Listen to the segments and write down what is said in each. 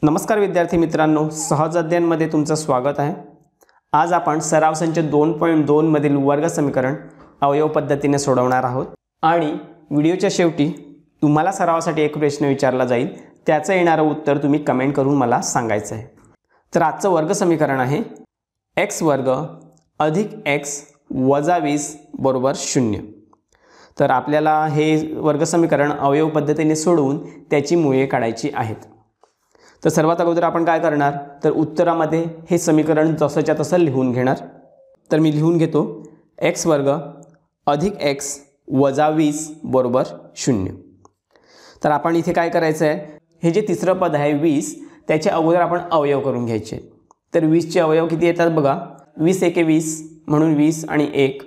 नमस्कार विद्यार्थी मित्रांनो, सहज अध्ययनमध्ये तुमचं स्वागत आहे। आज आपण सराव संच 2.2 मधील वर्ग समीकरण अवयव पद्धतीने सोडवणार आहोत आणि व्हिडिओच्या शेवटी तुम्हाला सरावासाठी एक प्रश्न विचारला जाईल, त्याचं येणारं उत्तर तुम्ही कमेंट करून मला सांगायचं आहे। तर आजचं वर्ग समीकरण आहे x वर्ग अधिक x वजा 20 बरोबर 0। तर आपल्याला हे वर्ग समीकरण अवयव पद्धतीने सोडवून त्याची मूल्ये काढायची आहेत। तर सर्वात अगोदर आपण काय करणार, तर उत्तरामध्ये हे समीकरण जसंच्या तसं लिहून घेणार। तर मी लिहून घेतो x वर्ग अधिक x वजा 20 बरोबर 0। तर आपण इथे काय करायचं आहे, हे जे तिसरं पद आहे 20 त्याचे अगोदर आपण अवयव करून घ्यायचे। तर 20 चे अवयव किती येतात बघा, 20 एके 20 म्हणून 20 आणि 1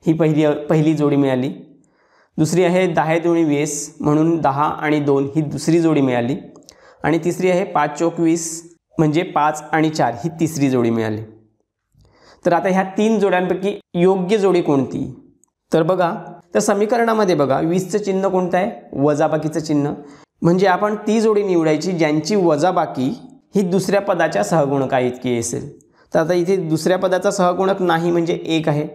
ही पहिली जोडी मिळाली। दुसरी आहे 10 दुनी 20 म्हणून 10 आणि 2 ही दुसरी जोडी मिळाली। आणि तिसरी आहे 5 चौक 20 म्हणजे 5 आणि 4 ही तिसरी जोडी मिळाली। तर आता ह्या तीन जोड्यांपैकी योग्य जोडी कोणती, तर बघा तर समीकरणामध्ये बघा 20 चं चिन्ह कोणतं आहे, वजाबाकीचं चिन्ह। म्हणजे आपण ती जोडी निवडायची ज्यांची वजाबाकी ही दुसऱ्या पदाच्या सहगुणका इतकी असेल। तर आता इथे दुसऱ्या पदाचा सहगुणक नाही म्हणजे 1 आहे,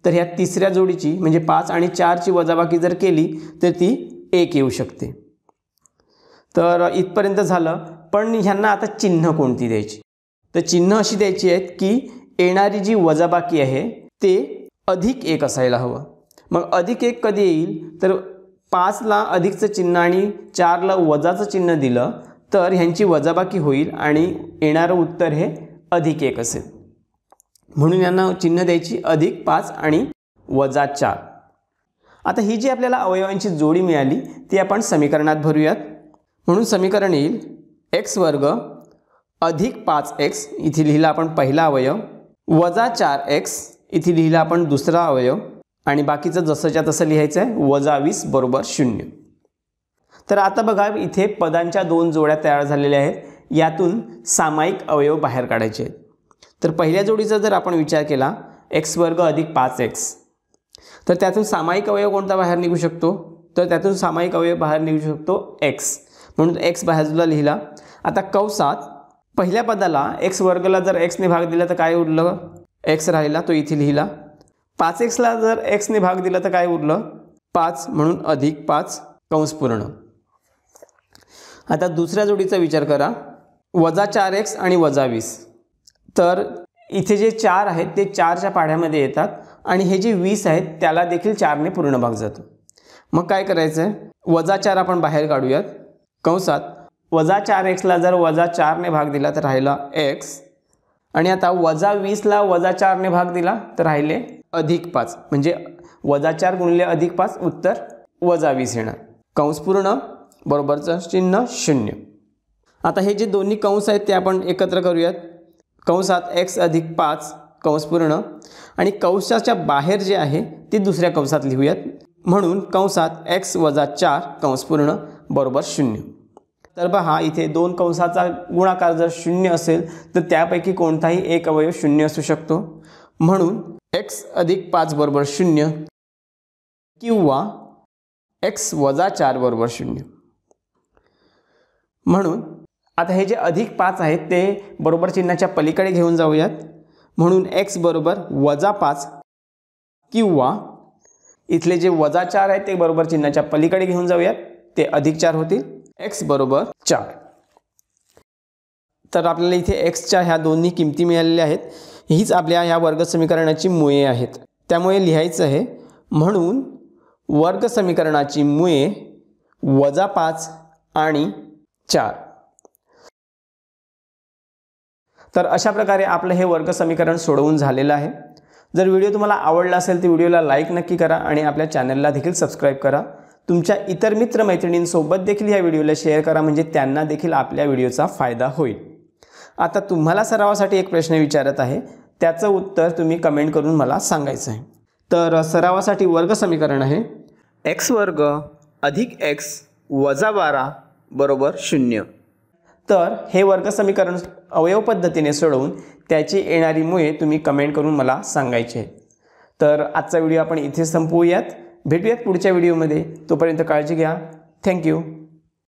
तर ह्या तिसऱ्या जोडीची म्हणजे 5 आणि 4 ची वजाबाकी जर केली तर ती 1 येऊ शकते। तर इथपर्यंत झालं, पण ह्यांना आता चिन्ह कोणती द्यायची, तर चिन्ह अशी द्यायची आहेत की येणारी जी वजाबाकी आहे ते अधिक 1 असायला हवं। मग अधिक 1 कधी येईल, तर 5 ला अधिकचं चिन्ह आणि 4 ला वजाचं चिन्ह दिलं तर ह्यांची वजाबाकी होईल आणि येणारं उत्तर हे अधिक 1 असेल। म्हणून यांना चिन्ह द्यायची अधिक 5 आणि वजा 4। आता ही जी आपल्याला अवयवांची जोडी मिळाली ती आपण समीकरणात भरूयात। म्हणून समीकरण येईल x वर्ग अधिक 5x इथे लिहिला आपण पहिला अवयव, वजा 4x इथे लिहिला आपण दुसरा अवयव आणि बाकीचं जसंच्या तसं लिहायचं आहे, वजा 20 बरोबर 0। तर आता बघा इथे पदांच्या दोन जोड्या तयार झालेल्या आहेत, यातून सामायिक अवयव बाहेर काढायचे आहेत। तर पहिल्या जोडीचा जर आपण विचार केला x वर्ग अधिक 5x, तर त्यातून सामायिक अवयव कोणता बाहेर निघू शकतो, तर त्यातून सामायिक अवयव बाहेर निघू शकतो x, म्हणून x बाजूला लिहिला। आता कंसात पहिल्या पदाला x वर्गला जर x ने भाग दिला तर काय उरलं, x राहिला तो इथे लिहिला। 5x ला जर x ने भाग दिला तर काय उरलं, 5 म्हणून अधिक 5 कंस पूर्ण। आता दुसऱ्या जोडीचा विचार करा, वजा 4x आणि वजा 20। तर इथे जे 4 आहेत ते 4च्या पाढ्यामध्ये येतात आणि हे जे 20 आहेत त्याला देखील 4 ने पूर्ण भाग जातो। मग काय करायचं आहे, वजा 4 आपण बाहेर काढूयात। कंसात वजा 4x ला जर वजा 4 ने भाग दिला तर राहिला x, आणि आता वजा 20 ला वजा 4 ने भाग दिला तर राहिले अधिक 5, म्हणजे वजा 4 गुणिले अधिक 5 उत्तर वजा 20 येणार। कंस पूर्ण बरोबरचं चिन्ह 0। आता हे जे दोन्ही कंस आहेत ते आपण एकत्र करूयात। कंसात x अधिक 5 कंस पूर्ण आणि कंसाच्या बाहेर जे आहे ते दुसऱ्या कंसात लिहूयात। म्हणून कंसात x वजा 4 कंस पूर्ण बरोबर 0। तर पहा इथे दोन कंसाचा गुणाकार जर 0 असेल तर त्यापैकी कोणताही एक अवयव 0 असू शकतो। म्हणून x अधिक 5 बरोबर 0 किंवा x वजा 4 बरोबर 0। म्हणून आता हे जे अधिक 5 आहेत ते बरोबर चिन्हाच्या पलीकडे घेऊन जाऊयात। म्हणून x बरोबर वजा 5 किंवा इथले जे वजा 4 आहेत ते बरोबर चिन्हाच्या पलीकडे घेऊन जाऊयात, ते अधिक 4 होतील, x बरोबर 4। तर आपल्याला इथे x च्या ह्या दोन्ही किमती मिळालेल्या आहेत, हीच आपल्या ह्या वर्ग समीकरणाची मुळे आहेत। त्यामुळे लिहायचं आहे, म्हणून वर्ग समीकरणाची मुळे वजा 5 आणि 4। तर अशा प्रकारे आपलं हे वर्ग समीकरण सोडवून झालेलं आहे। जर व्हिडिओ तुम्हाला आवडला असेल तर व्हिडिओला लाईक नक्की करा आणि आपल्या चॅनलला देखील सबस्क्राईब करा। तुमच्या इतर मित्रमैत्रिणींसोबत देखील या व्हिडिओला शेअर करा, म्हणजे त्यांना देखील आपल्या व्हिडिओचा फायदा होईल। आता तुम्हाला सरावासाठी एक प्रश्न विचारत आहे, त्याचं उत्तर तुम्ही कमेंट करून मला सांगायचं आहे। तर सरावासाठी वर्ग समीकरण आहे x वर्ग अधिक x वजा 12 बरोबर 0। तर हे वर्ग समीकरण अवयव पद्धतीने सोडवून त्याची येणारी मुळे तुम्ही कमेंट करून मला सांगायचे आहे। तर आजचा व्हिडिओ आपण इथे संपवूयात, भेटूयात पुढच्या व्हिडिओमध्ये। तोपर्यंत काळजी घ्या। थँक्यू।